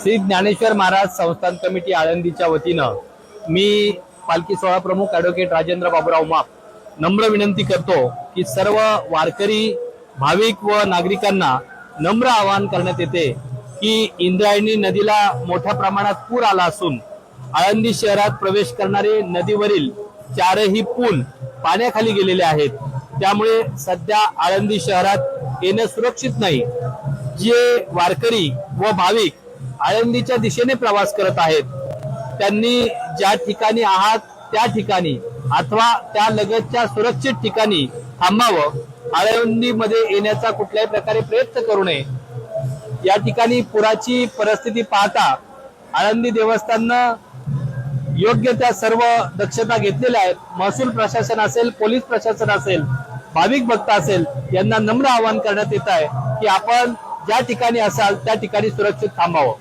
श्री ज्ञानेश्वर महाराज संस्थान कमिटी आळंदीच्या वतीनं मी पालखी सोहळा प्रमुख ॲडव्होकेट राजेंद्र बाबूराव माप नम्र विनंती करतो की सर्व वारकरी भाविक व नागरिकांना नम्र आवाहन करण्यात येते की इंद्रायणी नदीला मोठ्या प्रमाणात पूर आला असून आळंदी शहरात प्रवेश करणारे नदीवरील चारही पूल पाण्याखाली गेलेले आहेत। त्यामुळे सध्या आळंदी शहरात येणं सुरक्षित नाही। जे वारकरी व भाविक आळंदीच्या दिशेने प्रवास करत आहेत त्यांनी ज्या ठिकाणी आहात त्या ठिकाणी अथवा त्या लगतच्या सुरक्षित ठिकाणी थांबावं। आळंदीमध्ये येण्याचा कुठल्याही प्रकारे प्रयत्न करू नये। या ठिकाणी पुराची परिस्थिती पाहता आळंदी देवस्थाननं योग्य त्या सर्व दक्षता घेतलेल्या आहेत। महसूल प्रशासन असेल, पोलीस प्रशासन असेल, भाविक भक्त असेल, यांना नम्र आवाहन करण्यात येत आहे की आपण ज्या ठिकाणी असाल त्या ठिकाणी सुरक्षित थांबावं।